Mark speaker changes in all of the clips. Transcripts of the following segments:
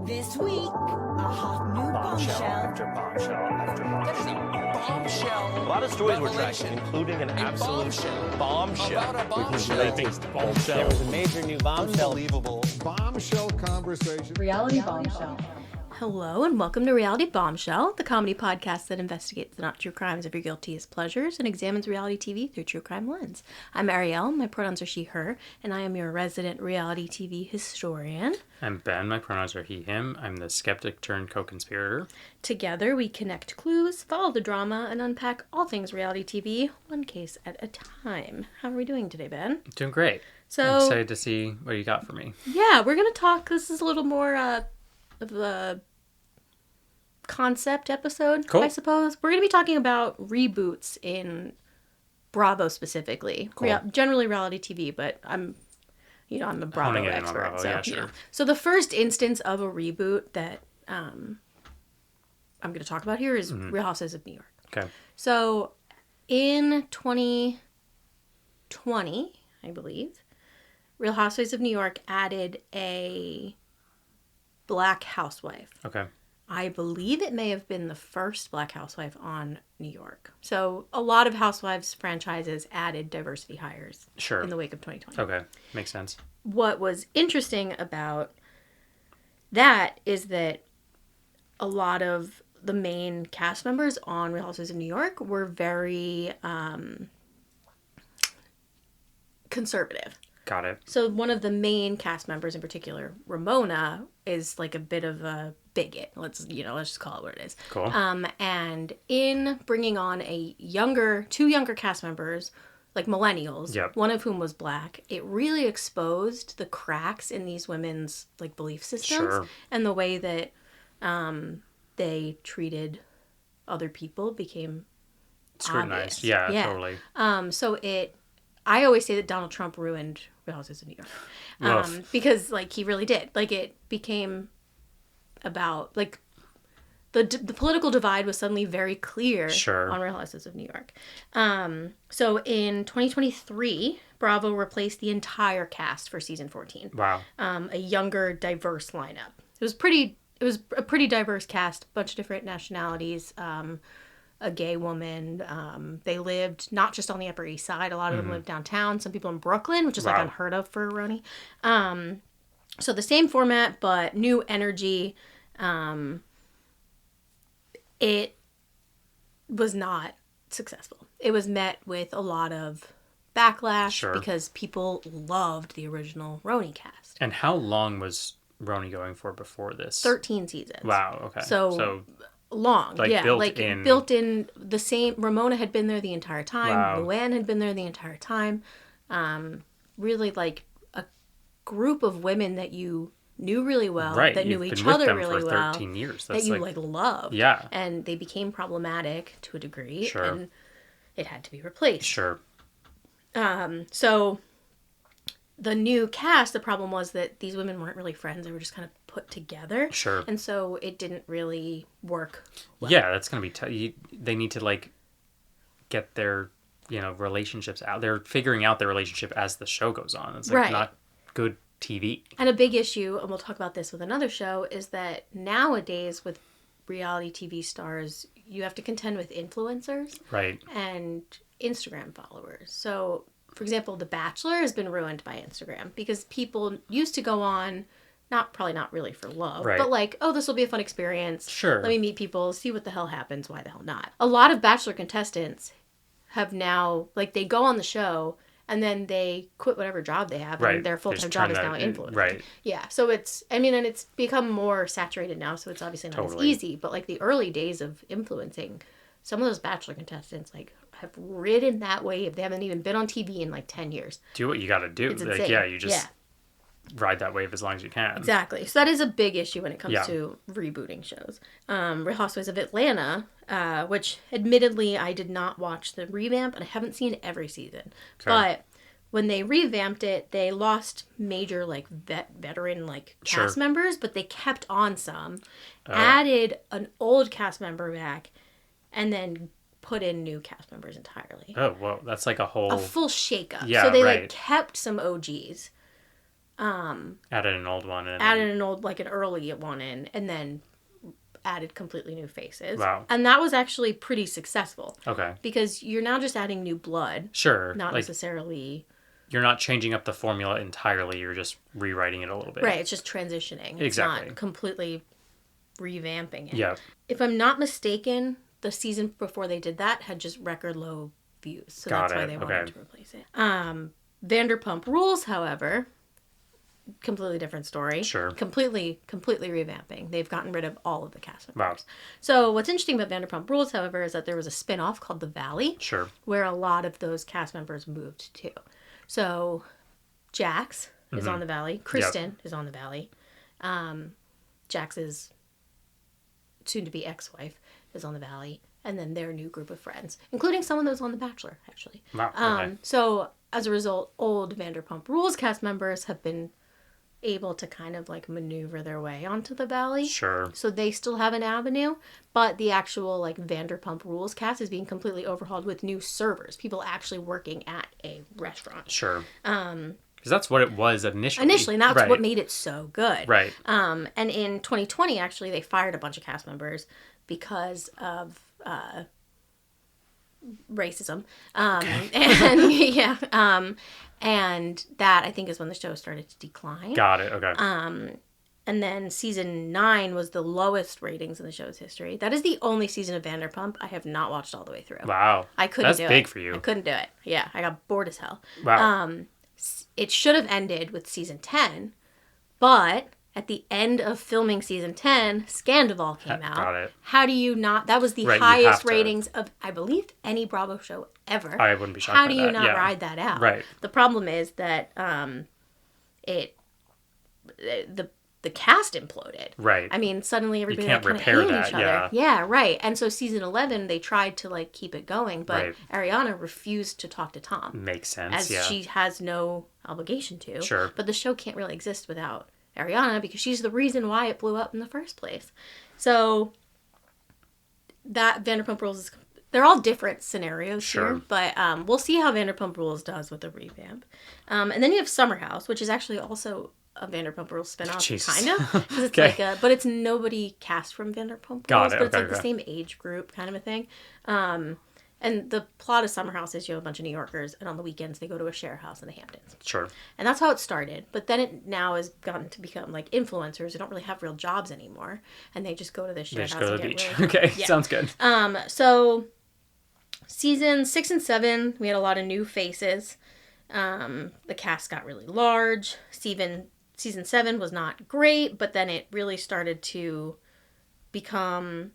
Speaker 1: This week, a hot new bombshell.
Speaker 2: After bombshell after bombshell.
Speaker 3: A lot of stories were tracking, including an absolute bombshell.
Speaker 4: There was a major new bombshell.
Speaker 2: Unbelievable.
Speaker 5: Bombshell conversation.
Speaker 6: Reality Bombshell.
Speaker 7: Hello and welcome to Reality Bombshell, the comedy podcast that investigates the not true crimes of your guiltiest pleasures and examines reality TV through true crime lens. I'm Arielle, my pronouns are she, her, and I am your resident reality TV historian.
Speaker 8: I'm Ben, my pronouns are he, him. I'm the skeptic turned co-conspirator. Together
Speaker 7: we connect clues, follow the drama, and unpack all things reality TV, one case at a time. How are we doing today, Ben?
Speaker 8: Doing great.
Speaker 7: So,
Speaker 8: I'm excited to see what you got for me.
Speaker 7: Yeah, we're going to talk, this is a little more of a concept episode, cool. I suppose. We're going to be talking about reboots in Bravo specifically.
Speaker 8: Cool.
Speaker 7: Generally reality TV, but I'm a Bravo expert.
Speaker 8: Bravo.
Speaker 7: So,
Speaker 8: yeah, sure.
Speaker 7: So the first instance of a reboot that I'm going to talk about here is Real Housewives of New York.
Speaker 8: Okay.
Speaker 7: So in 2020, I believe, Real Housewives of New York added a black housewife.
Speaker 8: Okay.
Speaker 7: I believe it may have been the first black housewife on New York. So a lot of Housewives franchises added diversity hires in the wake of 2020.
Speaker 8: Okay. Makes sense.
Speaker 7: What was interesting about that is that a lot of the main cast members on Real Housewives of New York were very conservative.
Speaker 8: Got it.
Speaker 7: So one of the main cast members in particular, Ramona, is like a bit of a bigot. Let's just call it what it is.
Speaker 8: Cool.
Speaker 7: And in bringing on two younger cast members, like millennials, one of whom was black, it really exposed the cracks in these women's like belief systems and the way that they treated other people became
Speaker 8: scrutinized.
Speaker 7: Obvious.
Speaker 8: Yeah, totally.
Speaker 7: I always say that Donald Trump ruined Real Housewives of New York. Because, like, he really did. Like, it became about, like, the political divide was suddenly very clear on Real Housewives of New York. So, in 2023, Bravo replaced the entire cast for season 14.
Speaker 8: Wow.
Speaker 7: A younger, diverse lineup. It was a pretty diverse cast, a bunch of different nationalities, a gay woman. They lived not just on the Upper East Side. A lot of them lived downtown. Some people in Brooklyn, which is like unheard of for Roni. So the same format, but new energy. It was not successful. It was met with a lot of backlash because people loved the original Roni cast.
Speaker 8: And how long was Roni going for before this?
Speaker 7: 13 seasons.
Speaker 8: Wow, okay.
Speaker 7: So long. Built in the same. Ramona had been there the entire time.
Speaker 8: Wow.
Speaker 7: Luann had been there the entire time. Really like a group of women that you knew really well, that knew each other really well.
Speaker 8: 13 years.
Speaker 7: That's that you like loved.
Speaker 8: Yeah.
Speaker 7: And they became problematic to a degree.
Speaker 8: Sure.
Speaker 7: And it had to be replaced.
Speaker 8: Sure.
Speaker 7: So the new cast, the problem was that these women weren't really friends. They were just kind of put together.
Speaker 8: Sure.
Speaker 7: And so it didn't really work well.
Speaker 8: Yeah, that's going to be they need to, like, get their, relationships out. They're figuring out their relationship as the show goes on. It's, like, not good TV.
Speaker 7: And a big issue, and we'll talk about this with another show, is that nowadays with reality TV stars, you have to contend with influencers.
Speaker 8: Right.
Speaker 7: And Instagram followers. So, for example, The Bachelor has been ruined by Instagram because people used to go on, probably not really for love, but like, oh, this will be a fun experience.
Speaker 8: Sure.
Speaker 7: Let me meet people, see what the hell happens, why the hell not? A lot of Bachelor contestants have now, like, they go on the show and then they quit whatever job they have and their full-time job is now influencing.
Speaker 8: Right.
Speaker 7: Yeah, so and it's become more saturated now, so it's obviously not as easy, but like the early days of influencing, some of those Bachelor contestants, like, have ridden that wave. They haven't even been on TV in like 10 years.
Speaker 8: Do what you got to do.
Speaker 7: It's
Speaker 8: like,
Speaker 7: insane.
Speaker 8: you just ride that wave as long as you can.
Speaker 7: Exactly. So that is a big issue when it comes to rebooting shows. Real Housewives of Atlanta, which admittedly I did not watch the revamp, and I haven't seen every season. Okay. But when they revamped it, they lost major like veteran like cast members, but they kept on some, added an old cast member back, and then put in new cast members entirely.
Speaker 8: Oh, well, that's like a full
Speaker 7: shakeup.
Speaker 8: Yeah,
Speaker 7: so they like kept some OGs,
Speaker 8: Added an old one in.
Speaker 7: Added an old, like an early one in, and then added completely new faces.
Speaker 8: Wow.
Speaker 7: And that was actually pretty successful.
Speaker 8: Okay.
Speaker 7: Because you're now just adding new blood.
Speaker 8: Sure.
Speaker 7: Not
Speaker 8: like,
Speaker 7: necessarily...
Speaker 8: You're not changing up the formula entirely. You're just rewriting it a little bit.
Speaker 7: Right. It's just transitioning. It's not completely revamping it.
Speaker 8: Yeah.
Speaker 7: If I'm not mistaken, the season before they did that had just record low views. So that's why they wanted to replace it. Vanderpump Rules, however... completely different story.
Speaker 8: Sure.
Speaker 7: Completely revamping. They've gotten rid of all of the cast members.
Speaker 8: Wow.
Speaker 7: So what's interesting about Vanderpump Rules, however, is that there was a spin-off called The Valley.
Speaker 8: Sure.
Speaker 7: Where a lot of those cast members moved to. So Jax is on The Valley. Kristen is on The Valley. Jax's soon-to-be ex-wife is on The Valley. And then their new group of friends, including someone that was on The Bachelor, actually.
Speaker 8: Wow. Okay.
Speaker 7: So as a result, old Vanderpump Rules cast members have been able to kind of like maneuver their way onto the Valley.
Speaker 8: Sure.
Speaker 7: So they still have an avenue, but the actual like Vanderpump Rules cast is being completely overhauled with new servers, people actually working at a restaurant.
Speaker 8: Sure. Because that's what it was initially.
Speaker 7: And that's what made it so good.
Speaker 8: Right.
Speaker 7: And in 2020, actually, they fired a bunch of cast members because of racism. And that, I think, is when the show started to decline.
Speaker 8: Got it. Okay.
Speaker 7: And then season 9 was the lowest ratings in the show's history. That is the only season of Vanderpump I have not watched all the way through.
Speaker 8: Wow.
Speaker 7: I couldn't do it.
Speaker 8: That's big for you.
Speaker 7: I couldn't do it. Yeah, I got bored as hell.
Speaker 8: Wow.
Speaker 7: It should have ended with season 10, but at the end of filming season 10, Scandival came out.
Speaker 8: Got it.
Speaker 7: How do you not... That was the
Speaker 8: Right,
Speaker 7: highest ratings of, I believe, any Bravo show ever.
Speaker 8: I wouldn't be shocked
Speaker 7: How
Speaker 8: by
Speaker 7: do you
Speaker 8: that.
Speaker 7: not ride that out?
Speaker 8: Right.
Speaker 7: The problem is that the cast imploded.
Speaker 8: Right.
Speaker 7: I mean, suddenly everybody
Speaker 8: can't
Speaker 7: kind of
Speaker 8: repair
Speaker 7: hated
Speaker 8: that,
Speaker 7: each other. Yeah, right. And so season 11, they tried to like keep it going, but Ariana refused to talk to Tom.
Speaker 8: Makes sense,
Speaker 7: as she has no obligation to.
Speaker 8: Sure.
Speaker 7: But the show can't really exist without Ariana because she's the reason why it blew up in the first place. So that Vanderpump Rules is... They're all different scenarios here, but we'll see how Vanderpump Rules does with the revamp. And then you have Summer House, which is actually also a Vanderpump Rules spinoff, kind of. It's like but it's nobody cast from Vanderpump Rules, but it's like the same age group kind of a thing. And the plot of Summer House is you have a bunch of New Yorkers, and on the weekends they go to a share house in the Hamptons.
Speaker 8: Sure. And
Speaker 7: that's how it started. But then it now has gotten to become like influencers who don't really have real jobs anymore, and they just go to the share house. They just go to the beach.
Speaker 8: Okay, sounds good.
Speaker 7: So season 6 and 7, we had a lot of new faces. The cast got really large. Season 7 was not great, but then it really started to become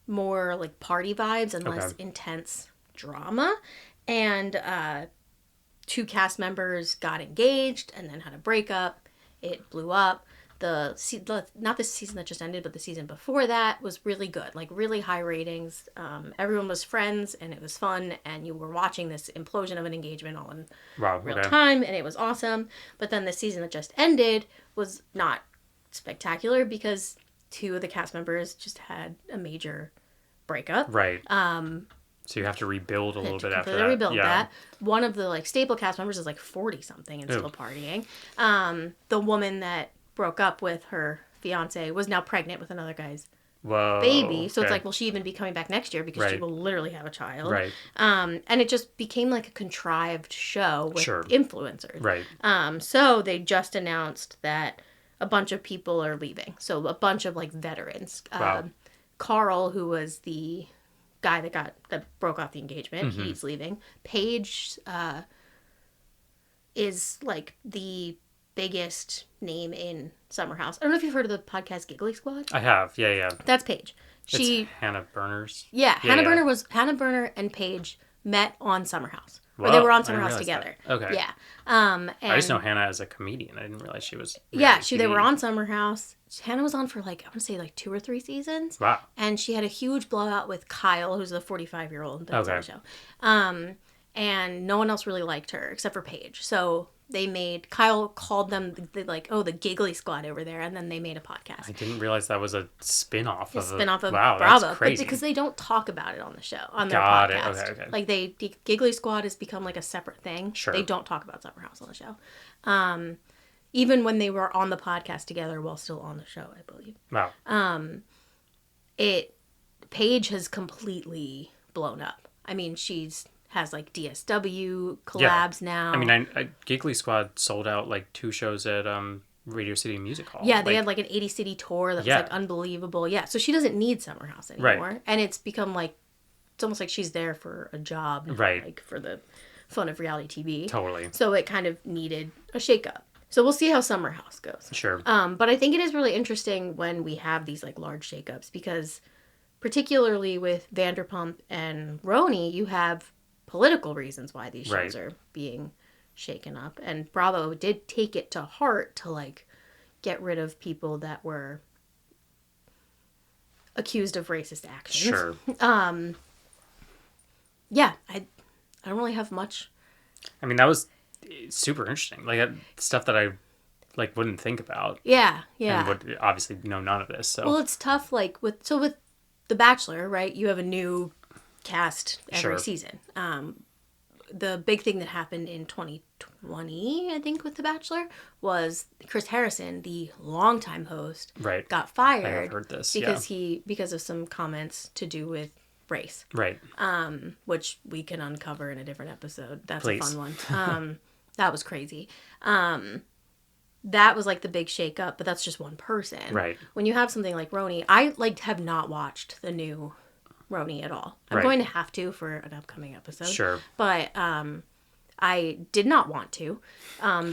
Speaker 7: more like party vibes and less intense drama. And 2 cast members got engaged and then had a breakup. It blew up. Not the season that just ended, but the season before that was really good, like really high ratings. Everyone was friends and it was fun, and you were watching this implosion of an engagement all in real time, and it was awesome. But then the season that just ended was not spectacular because 2 of the cast members just had a major breakup.
Speaker 8: Right. So you have to rebuild a little bit after that.
Speaker 7: Rebuild that. One of the like staple cast members is like 40 something and still partying. The woman that broke up with her fiance was now pregnant with another guy's baby. So it's like, will she even be coming back next year because she will literally have a child?
Speaker 8: Right.
Speaker 7: And it just became like a contrived show with influencers.
Speaker 8: Right.
Speaker 7: So they just announced that a bunch of people are leaving. So a bunch of like veterans. Carl, who was the guy that broke off the engagement, he's leaving. Paige is like the biggest name in Summer House. I don't know if you've heard of the podcast Giggly Squad.
Speaker 8: I have. Yeah.
Speaker 7: That's Paige.
Speaker 8: It's Hannah Berners.
Speaker 7: Yeah, Hannah Berner and Paige met on Summer House. Or they were on Summer House together.
Speaker 8: That. Okay.
Speaker 7: Yeah.
Speaker 8: And I just know Hannah as a comedian. I didn't realize she was.
Speaker 7: They were on Summer House. Hannah was on for like, I want to say like 2 or 3 seasons.
Speaker 8: Wow.
Speaker 7: And she had a huge blowout with Kyle, who's the 45-year-old that's on the show. And no one else really liked her except for Paige. So Kyle called them the Giggly Squad over there, and then they made a podcast.
Speaker 8: I didn't realize that was a spin-off of
Speaker 7: Bravo.
Speaker 8: That's crazy.
Speaker 7: But because they don't talk about it on the show, on their podcast.
Speaker 8: Okay.
Speaker 7: Like Giggly Squad has become like a separate thing.
Speaker 8: Sure.
Speaker 7: They don't talk about Summer House on the show. even when they were on the podcast together while still on the show, I believe.
Speaker 8: Wow.
Speaker 7: Paige has completely blown up. I mean, has like DSW collabs now.
Speaker 8: I mean, Giggly Squad sold out like 2 shows at Radio City Music Hall.
Speaker 7: Yeah, they had like an 80 city tour that was like unbelievable. Yeah, so she doesn't need Summer House anymore.
Speaker 8: Right.
Speaker 7: And it's become like, it's almost like she's there for a job.
Speaker 8: Right.
Speaker 7: Like for the fun of reality TV.
Speaker 8: Totally.
Speaker 7: So it kind of needed a shakeup. So we'll see how Summer House goes.
Speaker 8: Sure.
Speaker 7: But I think it is really interesting when we have these like large shakeups because particularly with Vanderpump and Roni, you have political reasons why these shows are being shaken up. And Bravo did take it to heart to like get rid of people that were accused of racist actions.
Speaker 8: Sure.
Speaker 7: Yeah, I don't really have much.
Speaker 8: I mean, that was super interesting. Like stuff that I like wouldn't think about.
Speaker 7: Yeah.
Speaker 8: And would obviously know none of this. So
Speaker 7: well, it's tough. Like with The Bachelor, right? You have a new cast every season. The big thing that happened in 2020, I think, with The Bachelor was Chris Harrison, the longtime host, got fired.
Speaker 8: I have heard this
Speaker 7: because of some comments to do with race,
Speaker 8: right?
Speaker 7: Which we can uncover in a different episode. That's
Speaker 8: Please.
Speaker 7: A fun one. That was crazy. That was like the big shakeup, but that's just one person.
Speaker 8: Right.
Speaker 7: When you have something like Roni, I have not watched the new Roni at all. I'm going to have to for an upcoming episode.
Speaker 8: Sure.
Speaker 7: But I did not want to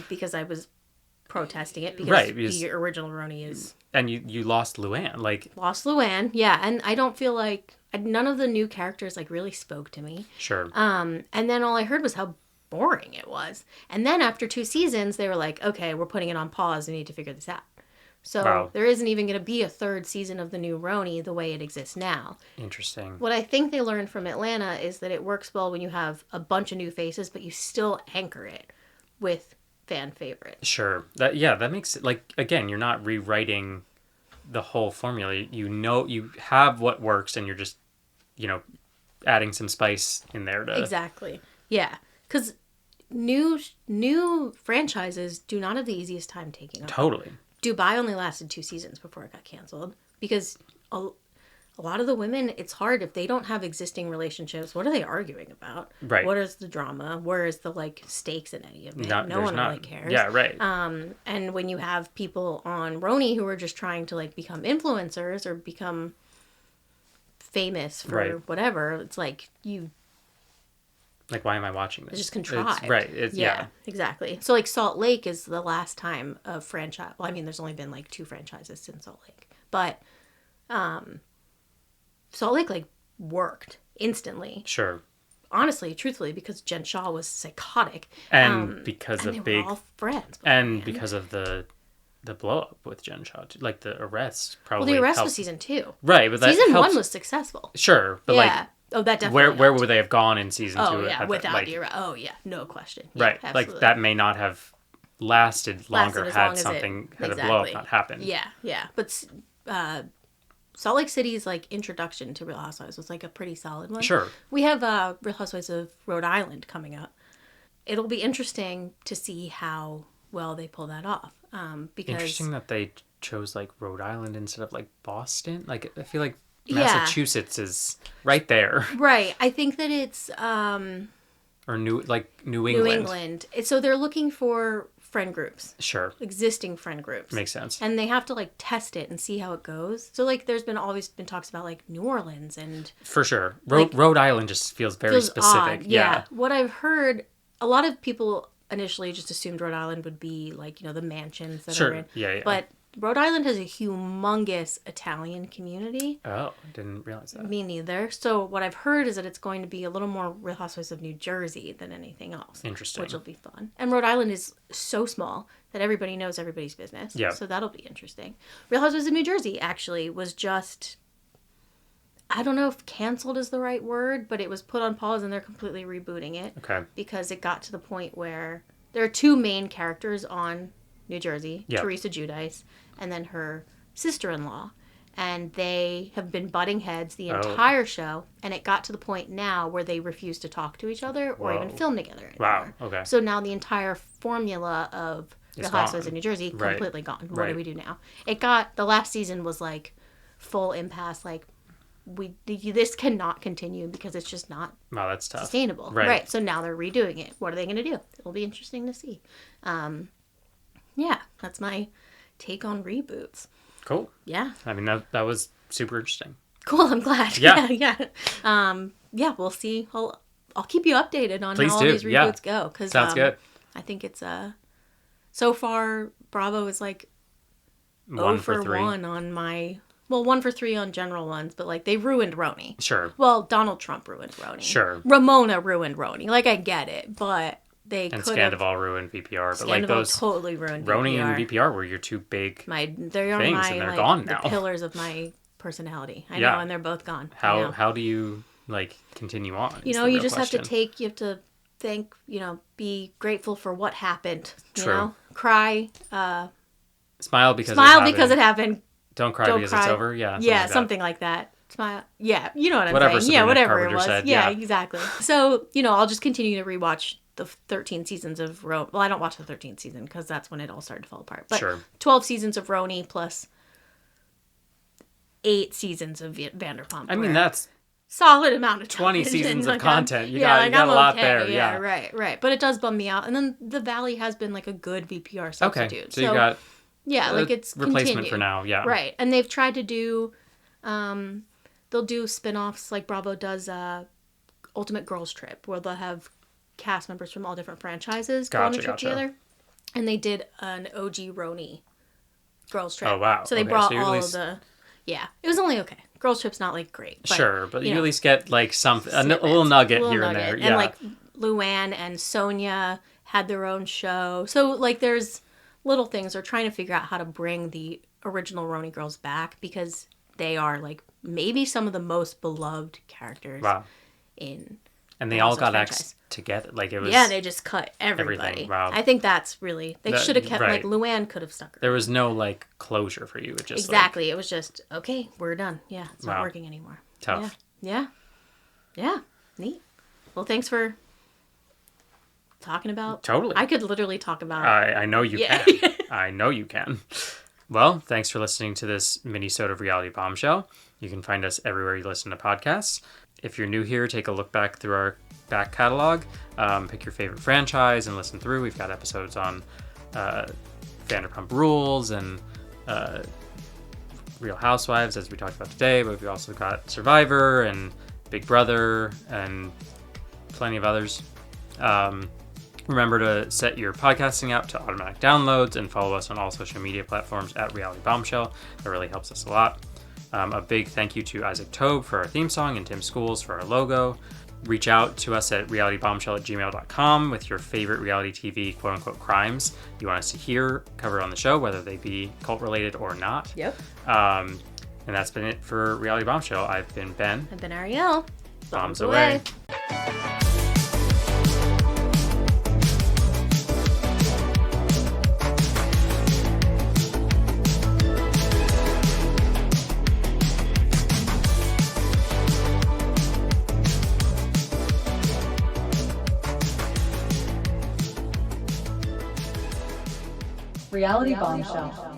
Speaker 7: because I was protesting it because the original Roni is...
Speaker 8: And you lost Luann.
Speaker 7: Lost Luann, yeah. And I don't feel like... None of the new characters like really spoke to me.
Speaker 8: Sure.
Speaker 7: And then all I heard was how boring it was. And then after 2 seasons, they were like, okay, we're putting it on pause. We need to figure this out. So there isn't even going to be a 3rd season of the new Roni the way it exists now.
Speaker 8: Interesting.
Speaker 7: What I think they learned from Atlanta is that it works well when you have a bunch of new faces, but you still anchor it with fan favorites.
Speaker 8: Sure. That makes it, like, again, you're not rewriting the whole formula. You have what works and you're just, adding some spice in there to...
Speaker 7: Exactly. Yeah. Because new franchises do not have the easiest time taking off.
Speaker 8: Totally.
Speaker 7: Dubai only lasted 2 seasons before it got canceled because a lot of the women, it's hard if they don't have existing relationships. What are they arguing about?
Speaker 8: Right.
Speaker 7: What is the drama? Where is the like stakes in any of it? No one really cares.
Speaker 8: Yeah, right.
Speaker 7: And when you have people on Roni who are just trying to like become influencers or become famous for whatever, it's like you.
Speaker 8: Like, why am I watching this?
Speaker 7: It's just contrived.
Speaker 8: Yeah,
Speaker 7: exactly. So, like, Salt Lake is the last time a franchise... Well, I mean, there's only been, like, 2 franchises since Salt Lake. But Salt Lake, like, worked instantly.
Speaker 8: Sure.
Speaker 7: Honestly, truthfully, because Jen Shaw was psychotic.
Speaker 8: And because of
Speaker 7: they were all friends.
Speaker 8: And because of the blow-up with Jen Shaw. Like, the arrest probably
Speaker 7: the arrest
Speaker 8: helped.
Speaker 7: was season 2.
Speaker 8: Right, but that
Speaker 7: Season
Speaker 8: helps.
Speaker 7: 1 was successful.
Speaker 8: Sure, but, like...
Speaker 7: Oh, that definitely
Speaker 8: Where would they have gone in season 2?
Speaker 7: Oh, yeah, without the arrest. Oh, yeah, no question. Yeah,
Speaker 8: right,
Speaker 7: absolutely.
Speaker 8: like, that may not have lasted longer had
Speaker 7: something
Speaker 8: had a blow-up not happened.
Speaker 7: Yeah. But Salt Lake City's, like, introduction to Real Housewives was, like, a pretty solid one.
Speaker 8: Sure.
Speaker 7: We have Real Housewives of Rhode Island coming up. It'll be interesting to see how well they pull that off. Because
Speaker 8: interesting that they chose, like, Rhode Island instead of, like, Boston. Like, I feel like Massachusetts is right there.
Speaker 7: Right. I think that it's...
Speaker 8: or New England.
Speaker 7: New England. So they're looking for friend groups.
Speaker 8: Sure.
Speaker 7: Existing friend groups.
Speaker 8: Makes sense.
Speaker 7: And they have to, like, test it and see how it goes. So, like, there's always been talks about, like, New Orleans and...
Speaker 8: For sure. Rhode Island just feels very specific.
Speaker 7: Odd. Yeah. What I've heard, a lot of people initially just assumed Rhode Island would be, like, the mansions that are in.
Speaker 8: Yeah.
Speaker 7: But Rhode Island has a humongous Italian community.
Speaker 8: Oh, didn't realize that.
Speaker 7: Me neither. So what I've heard is that it's going to be a little more Real Housewives of New Jersey than anything else.
Speaker 8: Interesting.
Speaker 7: Which will be fun. And Rhode Island is so small that everybody knows everybody's business.
Speaker 8: Yeah.
Speaker 7: So that'll be interesting. Real Housewives of New Jersey actually was just... I don't know if canceled is the right word, but it was put on pause and they're completely rebooting it.
Speaker 8: Okay.
Speaker 7: Because it got to the point where there are 2 main characters on New Jersey, Teresa Giudice, and then her sister-in-law. And they have been butting heads the entire show, and it got to the point now where they refuse to talk to each other or even film together anymore.
Speaker 8: Wow, okay.
Speaker 7: So now the entire formula of Real Housewives of New Jersey,
Speaker 8: Right.
Speaker 7: completely gone. What
Speaker 8: Right.
Speaker 7: do we do now? The last season was like full impasse, like this cannot continue because it's just not
Speaker 8: Wow, that's tough.
Speaker 7: sustainable.
Speaker 8: Right.
Speaker 7: So now they're redoing it. What are they going to do? It'll be interesting to see. Yeah, that's my take on reboots.
Speaker 8: Cool.
Speaker 7: Yeah.
Speaker 8: I mean, that was super interesting.
Speaker 7: Cool. I'm glad.
Speaker 8: Yeah.
Speaker 7: Yeah. We'll see. I'll keep you updated on
Speaker 8: Please
Speaker 7: how
Speaker 8: do.
Speaker 7: all these reboots go. Cause,
Speaker 8: Sounds good.
Speaker 7: I think it's so far Bravo is like
Speaker 8: 1 for 3.
Speaker 7: 1 on my 1 for 3 on general ones, but like they ruined Roni.
Speaker 8: Sure.
Speaker 7: Well, Donald Trump ruined Roni.
Speaker 8: Sure.
Speaker 7: Ramona ruined Roni. Like I get it, but they
Speaker 8: And
Speaker 7: could have.
Speaker 8: Scandival ruined VPR, but like those
Speaker 7: totally ruined
Speaker 8: Roni
Speaker 7: VPR.
Speaker 8: and VPR were your 2 big.
Speaker 7: They are
Speaker 8: things,
Speaker 7: my
Speaker 8: and they're
Speaker 7: like,
Speaker 8: gone
Speaker 7: the
Speaker 8: now.
Speaker 7: pillars of my personality. I
Speaker 8: Yeah.
Speaker 7: know, and they're both gone. I know.
Speaker 8: How do you like continue on?
Speaker 7: You know, you just have to you have to think, be grateful for what happened. You
Speaker 8: True.
Speaker 7: know? Cry,
Speaker 8: Smile because
Speaker 7: it happened.
Speaker 8: Don't cry
Speaker 7: Don't
Speaker 8: because
Speaker 7: cry.
Speaker 8: it's over. Yeah.
Speaker 7: Yeah,
Speaker 8: like
Speaker 7: something like that. Smile. Yeah, you know what I'm
Speaker 8: Whatever
Speaker 7: saying. Yeah,
Speaker 8: Sabrina
Speaker 7: whatever it
Speaker 8: Carpenter
Speaker 7: was.
Speaker 8: said,
Speaker 7: Yeah,
Speaker 8: yeah.
Speaker 7: exactly. So, I'll just continue to rewatch the 13 seasons of Roni. Well, I don't watch the 13th season because that's when it all started to fall apart. But
Speaker 8: Sure.
Speaker 7: 12 seasons of Roni plus 8 seasons of Vanderpump.
Speaker 8: I mean,
Speaker 7: where-
Speaker 8: that's
Speaker 7: solid amount of
Speaker 8: 20
Speaker 7: television.
Speaker 8: seasons of
Speaker 7: Like,
Speaker 8: content. You
Speaker 7: I'm
Speaker 8: got a lot
Speaker 7: okay.
Speaker 8: there.
Speaker 7: Yeah,
Speaker 8: Yeah.
Speaker 7: right. But it does bum me out. And then the Valley has been like a good VPR substitute.
Speaker 8: Okay. So you got
Speaker 7: like it's
Speaker 8: replacement
Speaker 7: continued.
Speaker 8: for now. Yeah.
Speaker 7: Right. And they've tried to do they'll do spin-offs like Bravo does Ultimate Girls Trip, where they'll have cast members from all different franchises go on a trip together. And they did an OG Roni Girls Trip.
Speaker 8: Oh, wow.
Speaker 7: So they
Speaker 8: Okay,
Speaker 7: brought
Speaker 8: so you at
Speaker 7: all
Speaker 8: least-
Speaker 7: of the it was only okay. Girls Trip's not like great. But,
Speaker 8: Sure, but you
Speaker 7: know,
Speaker 8: at least get like something, a
Speaker 7: snippets,
Speaker 8: little nugget
Speaker 7: a little
Speaker 8: here and
Speaker 7: nugget.
Speaker 8: there. Yeah.
Speaker 7: And like Luann and Sonia had their own show. So like there's little things. They're trying to figure out how to bring the original Roni girls back because they are like maybe some of the most beloved characters
Speaker 8: Wow.
Speaker 7: in
Speaker 8: And they
Speaker 7: the
Speaker 8: all
Speaker 7: Housewives
Speaker 8: got
Speaker 7: franchise.
Speaker 8: axed together. Like it was.
Speaker 7: Yeah, they just cut everybody.
Speaker 8: everything. Wow.
Speaker 7: I think that's really they should have kept
Speaker 8: right.
Speaker 7: like Luann could have stuck her.
Speaker 8: There was no like closure for you. It just
Speaker 7: Exactly. It was just okay, we're done. Yeah, it's not
Speaker 8: Wow.
Speaker 7: working anymore.
Speaker 8: Tough.
Speaker 7: Yeah. Neat. Well, thanks for talking about.
Speaker 8: Totally.
Speaker 7: I could literally talk about.
Speaker 8: I know you
Speaker 7: Yeah.
Speaker 8: can. I know you can. Well, thanks for listening to this Minisode of Reality Bombshell. You can find us everywhere you listen to podcasts. If you're new here, take a look back through our back catalog. Pick your favorite franchise and listen through. We've got episodes on Vanderpump Rules and Real Housewives, as we talked about today, but we've also got Survivor and Big Brother and plenty of others. Remember to set your podcasting app to automatic downloads and follow us on all social media platforms at Reality Bombshell. That really helps us a lot. A big thank you to Isaac Tobe for our theme song and Tim Schools for our logo. Reach out to us at realitybombshell@gmail.com with your favorite reality TV quote-unquote crimes you want us to hear covered on the show, whether they be cult-related or not.
Speaker 7: Yep.
Speaker 8: And that's been it for Reality Bombshell. I've been Ben.
Speaker 7: I've been Arielle.
Speaker 8: Bombs away.
Speaker 1: Reality Bombshell.